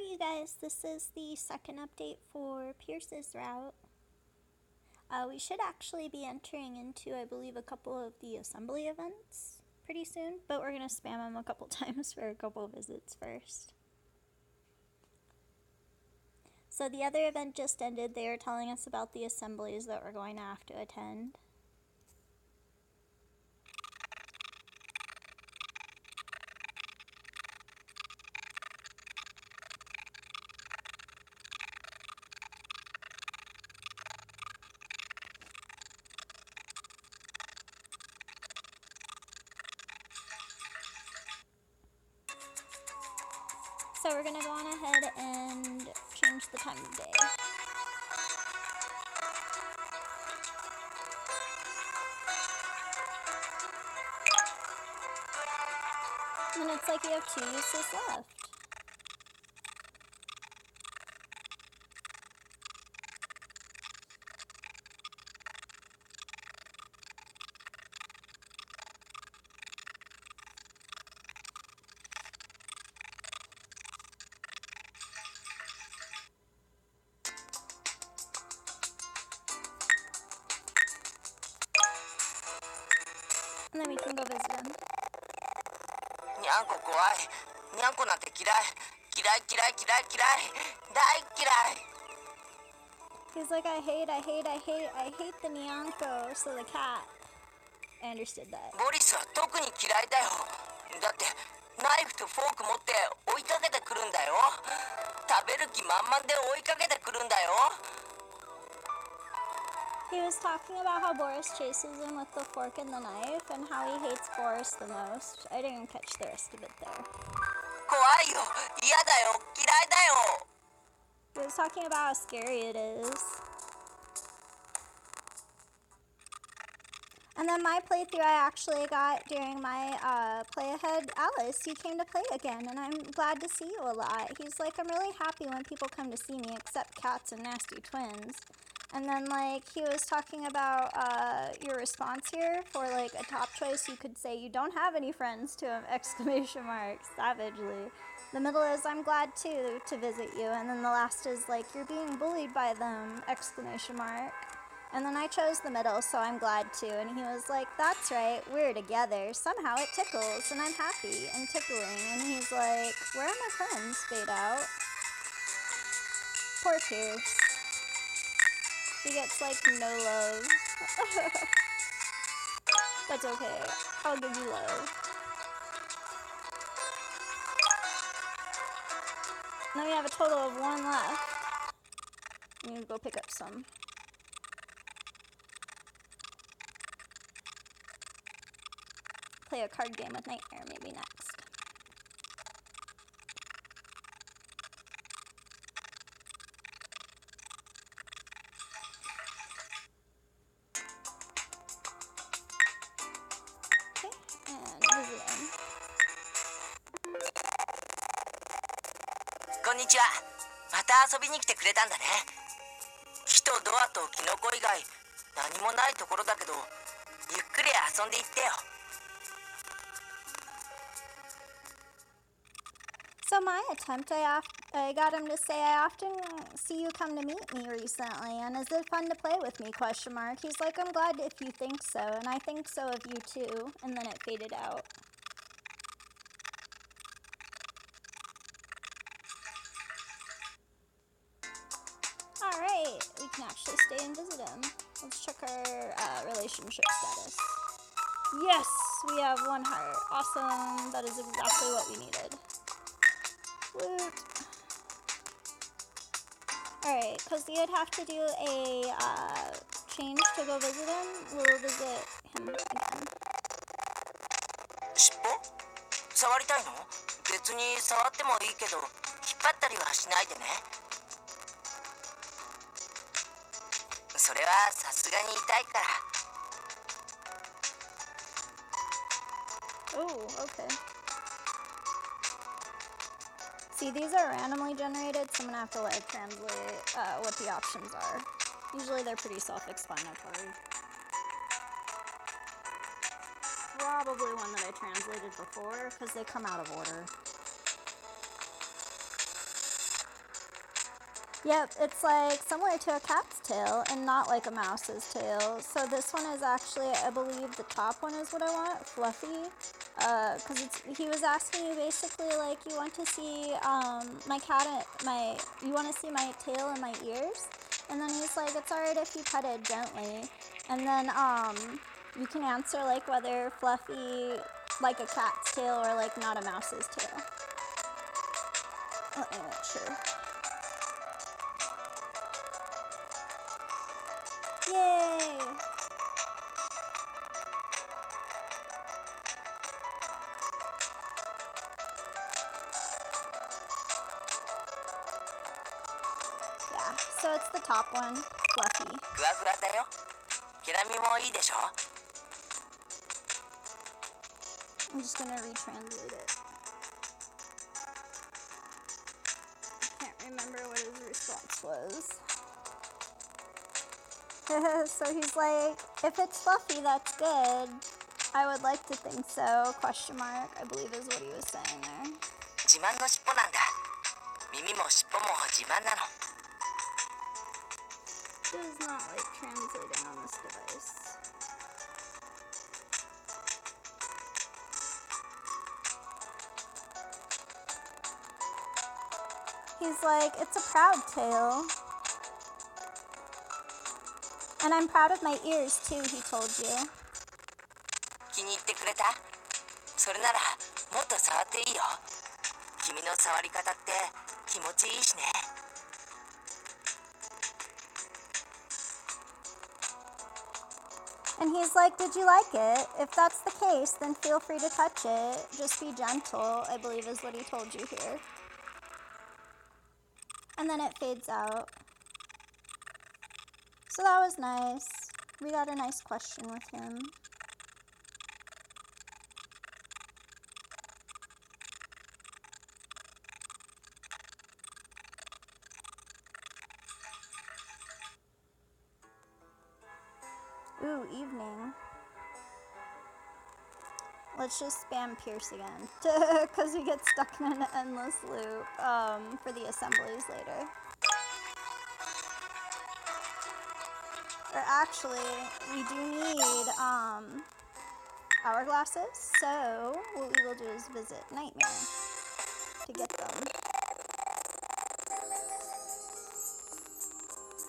Alright you guys, this is the second update for Pierce's route. We should actually be entering into, I believe, a couple of the assembly events pretty soon, but we're going to spam them a couple times for a couple of visits first. So the other event just ended. They were telling us about the assemblies that we're going to have to attend. So we're going to go on ahead and change the time of day. And it's like you have 2 uses left. And then we can go visit him. にゃんこ怖い。にゃんこなんて嫌い。嫌い嫌い嫌い嫌い。大嫌い。 He's like, I hate the Nyanko, so the cat. I understood that. ボリスは特に嫌いだよ。だってナイフとフォーク持って追いかけてくるんだよ。食べる気満々で追いかけてくるんだよ。 He was talking about how Boris chases him with the fork and the knife, and how he hates Boris the most. I didn't catch the rest of it there. 怖いよ。嫌だよ。嫌いだよ。 He was talking about how scary it is. And then my playthrough I actually got during my play ahead, Alice, you came to play again, and I'm glad to see you a lot. He's like, I'm really happy when people come to see me, except cats and nasty twins. And then, like, he was talking about your response here for, like, a top choice. You could say, you don't have any friends, to him, exclamation mark, savagely. The middle is, I'm glad, too, to visit you. And then the last is, like, you're being bullied by them, exclamation mark. And then I chose the middle, so I'm glad, too. And he was like, that's right, we're together. Somehow it tickles, and I'm happy and tickling. And he's like, where are my friends? Fade out. Poor Pierce. He gets, like, no love. That's okay. I'll give you love. Now we have a total of 1 left. I'm gonna go pick up some. Play a card game with Nightmare maybe next. Visit him. こんにちは。また遊びに来てくれたんだね。木とドアとキノコ以外何もないところだけど、ゆっくり遊んでいってよ。 So my attempt, I got him to say, I often see you come to meet me recently, and is it fun to play with me, question mark. He's like, I'm glad if you think so, and I think so of you too, and then it faded out. Alright, we can actually stay and visit him. Let's check our relationship status. Yes, we have 1 heart. Awesome, that is exactly what we needed. Woot. Alright, because you'd have to do a change to go visit him. We'll visit him again. 尻尾？触りたいの？別に触ってもいいけど、引っ張ったりはしないでね。それはさすがに痛いから。 Oh, okay. See, these are randomly generated, so I'm gonna have to like translate what the options are. Usually they're pretty self-explanatory. Probably one that I translated before, because they come out of order. Yep, it's like similar to a cat's tail and not like a mouse's tail. So this one is actually, I believe the top one is what I want, fluffy. Cause he was asking you basically like, you want to see my cat, you want to see my tail and my ears? And then he's like, it's alright if you pet it gently. And then you can answer like whether fluffy like a cat's tail or like not a mouse's tail. Let me make sure. Yay! Yeah, so it's the top one, fluffy. ふわふわだよ。毛並みもいいでしょ。 I'm just gonna retranslate it. Can't remember what his response was. So he's like, if it's fluffy, that's good. I would like to think so, question mark, I believe is what he was saying there. 自慢の尻尾なんだ。耳も尻尾も自慢なの。 It is not like translating on this device. He's like, it's a proud tail. And I'm proud of my ears too, he told you. 気に入ってくれた？それならもっと触っていいよ。君の触り方って気持ちいいしね。 And he's like, did you like it? If that's the case, then feel free to touch it. Just be gentle, I believe is what he told you here. And then it fades out. So that was nice. We got a nice question with him. Ooh, evening. Let's just spam Pierce again, because we get stuck in an endless loop for the assemblies later. Or actually, we do need hourglasses, so what we will do is visit Nightmare to get them.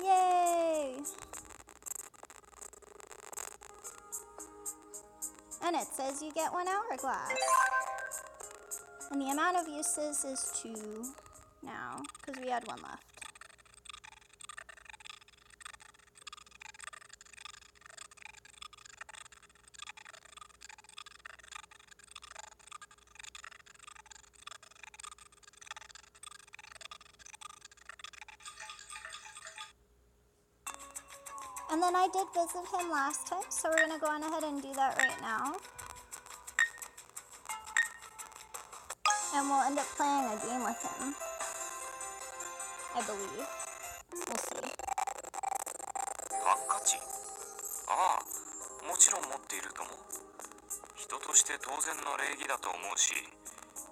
Yay! And it says you get 1 hourglass. And the amount of uses is 2 now, because we had 1 left. And then I did visit him last time, so we're going to go on ahead and do that right now. And we'll end up playing a game with him, I believe. We'll see. ハンカチ？ああ、もちろん持っているとも。人として当然の礼儀だと思うし、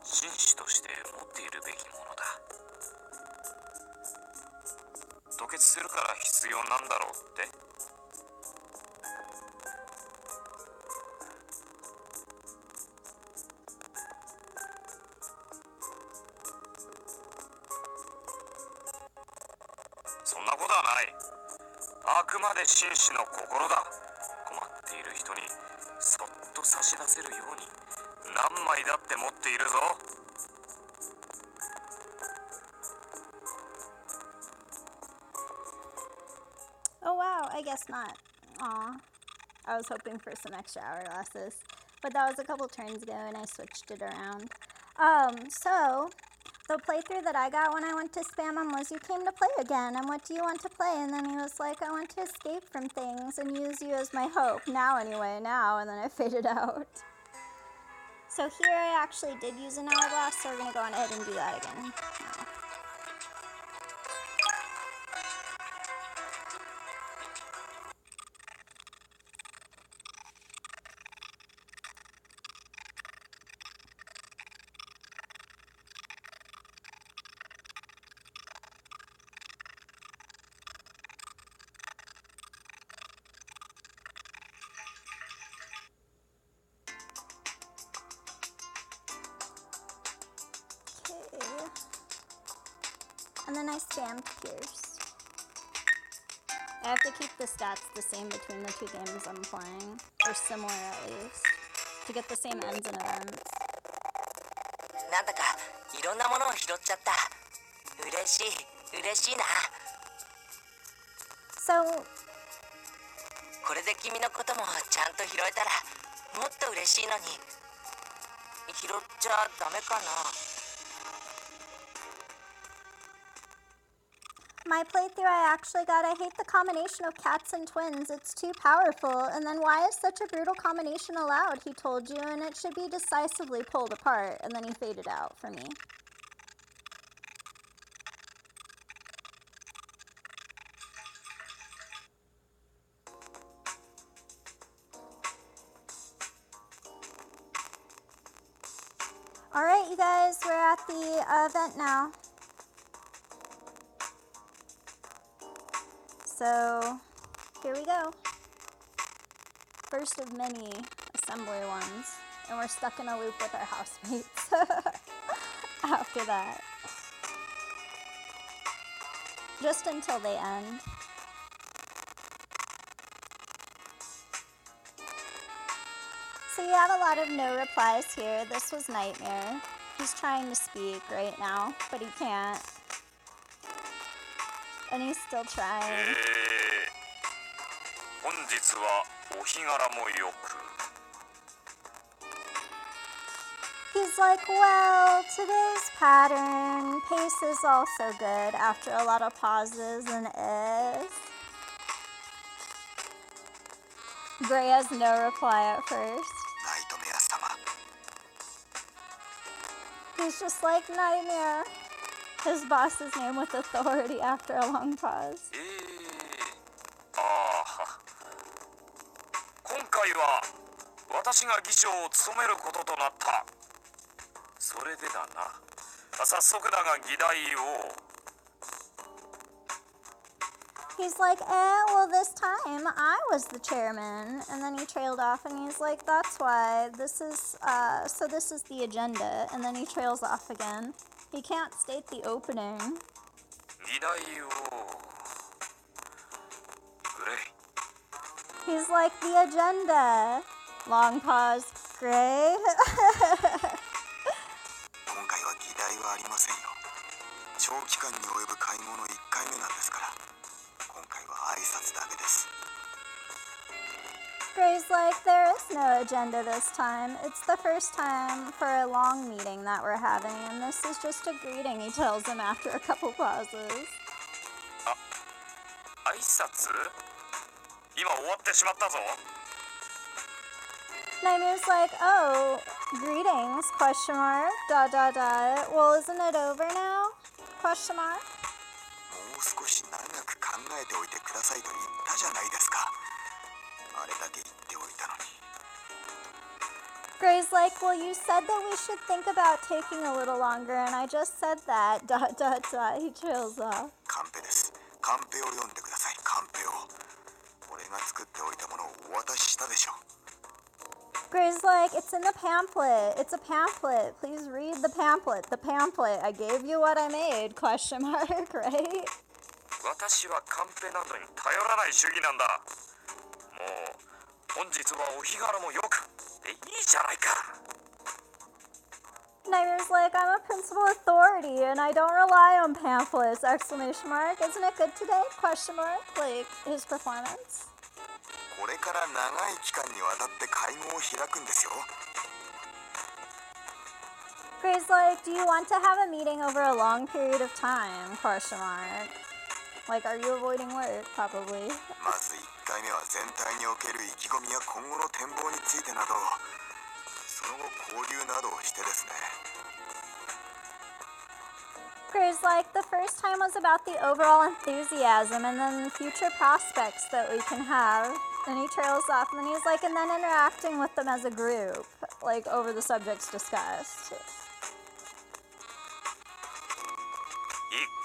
紳士として持っているべきものだ。吐血するから必要なんだろうって？ そんなことはない。あくまで紳士の心だ。困っている人にそっと差し出せるように何枚だって持っているぞ。 Oh wow, I guess not. Aw. I was hoping for some extra hourglasses. But that was a couple turns ago and I switched it around. So the playthrough that I got when I went to spam him was you came to play again, and what do you want to play? And then he was like, I want to escape from things and use you as my hope. Now anyway, now, and then it faded out. So here I actually did use an hourglass, so we're going to go on ahead and do that again now. And then I spammed Pierce. I have to keep the stats the same between the two games I'm playing, or similar at least, to get the same ends and events. なんだかいろんなものを拾っちゃった。嬉しいな。So, これで君のこともちゃんと拾えたらもっと嬉しいのに。拾っちゃダメかな。my playthrough I actually got, I hate the combination of cats and twins. It's too powerful. And then why is such a brutal combination allowed, he told you, and it should be decisively pulled apart. And then he faded out for me. Alright, you guys, we're at the event now. So, here we go. First of many assembly ones. And we're stuck in a loop with our housemates after that. Just until they end. So you have a lot of no replies here. This was Nightmare. He's trying to speak right now, but he can't. And he's still trying. 本日はお日柄もよく。 He's like, well, today's pattern pace is also good after a lot of pauses and is. Gray has no reply at first. He's just like Nightmare. His boss's name with authority after a long pause. 今回は私が議長を務めることとなった。それでだな。早速だが議題を。He's like, well, this time I was the chairman. And then he trailed off and he's like, that's why this is, so this is the agenda. And then he trails off again. He can't state the opening. 議題を。He's like, the agenda. Long pause. Gray. 今回は議題はありませんよ。長期間に及ぶ買い物1回目なんですから。今回は挨拶だけです。 Gray's like, there is no agenda this time. It's the first time for a long meeting that we're having, and this is just a greeting, he tells him after a couple pauses. 挨拶？今終わってしまったぞ。 Nightmare's like, oh, greetings, question mark, ... Well, isn't it over now? Question mark. もう少し長く考えておいてくださいと言ったじゃないですか。あれだけ言っておいたのに。 Gray's like, well, you said that we should think about taking a little longer, and I just said that, ... He trails off. カンペです。カンペを読んでください。カンペを。俺が作っておいたものをお渡ししたでしょ。 Gray's like, it's in the pamphlet. It's a pamphlet. Please read the pamphlet. The pamphlet. I gave you what I made, question mark, right? 私はカンペなどに頼らない主義なんだ。もう本日はお日柄もよくでいいじゃないか。 Nightmare's like, I'm a principal authority and I don't rely on pamphlets, exclamation mark. Isn't it good today, question mark? Like, his performance. これから長い期間にわたって会合を開くんですよ。 Gray's like, do you want to have a meeting over a long period of time, question mark? Like, are you avoiding work, probably. まず1回目は全体における意気込みや今後の展望についてなど、その後交流などをしてですね。 Gray's like, the first time was about the overall enthusiasm and then future prospects that we can have. And he trails off and then he's like, and then interacting with them as a group, like over the subjects discussed. 1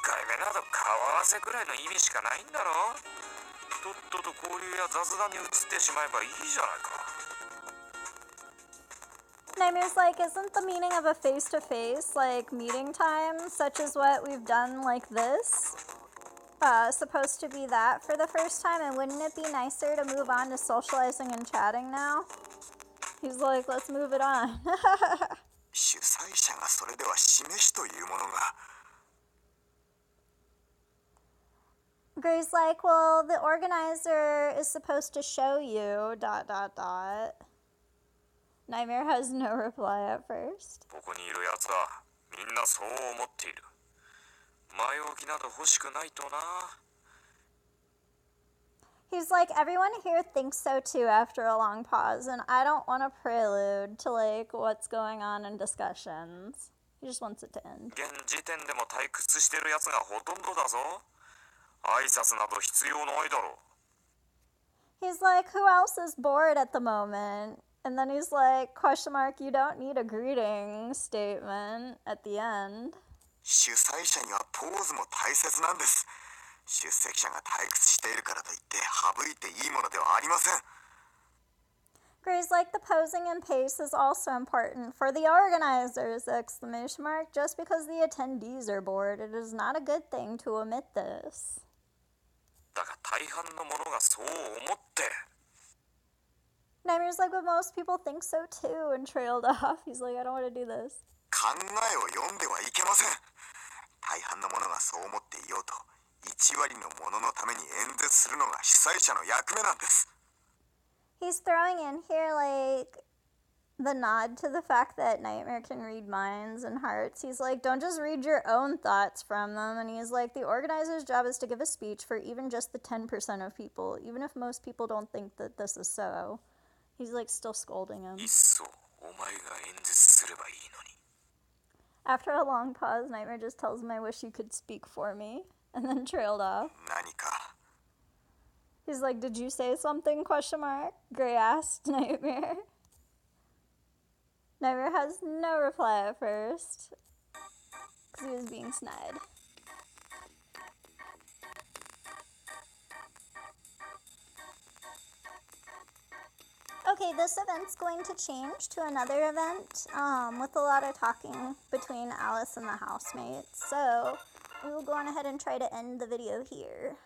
回目など顔合わせくらいの意味しかないんだろ。とっとと交流や雑談に移ってしまえばいいじゃないか。Nightmare's like, isn't the meaning of a face-to-face, like, meeting time, such as what we've done like this, supposed to be that for the first time, and wouldn't it be nicer to move on to socializing and chatting now? He's like, let's move it on. 主催者がそれでは示しというものが Gray's like, well, the organizer is supposed to show you, ... Nightmare has no reply at first. ここにいるやつはみんなそう思っている。前置きなど欲しくないとな。 He's like, everyone here thinks so too after a long pause, and I don't want a prelude to, like, what's going on in discussions. He just wants it to end. 現時点でも退屈してるやつがほとんどだぞ。挨拶など必要ないだろう。 He's like, who else is bored at the moment? And then he's like, question mark, you don't need a greeting statement at the end. 主催者にはポーズも大切なんです。出席者が退屈しているからといって省いていいものではありません。 Gray's like, the posing and pace is also important for the organizers, ! Just because the attendees are bored, it is not a good thing to omit this. だが大半の者がそう思って。 Nightmare's like, but most people think so too, and trailed off. He's like, I don't want to do this. 考えを読んではいけません。大半の者がそう思っていようと、1割の者のために演説するのが主催者の役目なんです。 He's throwing in here, like, the nod to the fact that Nightmare can read minds and hearts. He's like, don't just read your own thoughts from them. And he's like, the organizer's job is to give a speech for even just the 10% of people, even if most people don't think that this is so. He's, like, still scolding him. いっそお前が演説すればいいのに。 After a long pause, Nightmare just tells him, I wish you could speak for me, and then trailed off. 何か He's like, did you say something, question mark? Gray asked Nightmare. Nightmare has no reply at first, because he was being snide. Okay, this event's going to change to another event with a lot of talking between Alice and the housemates. So we will go on ahead and try to end the video here.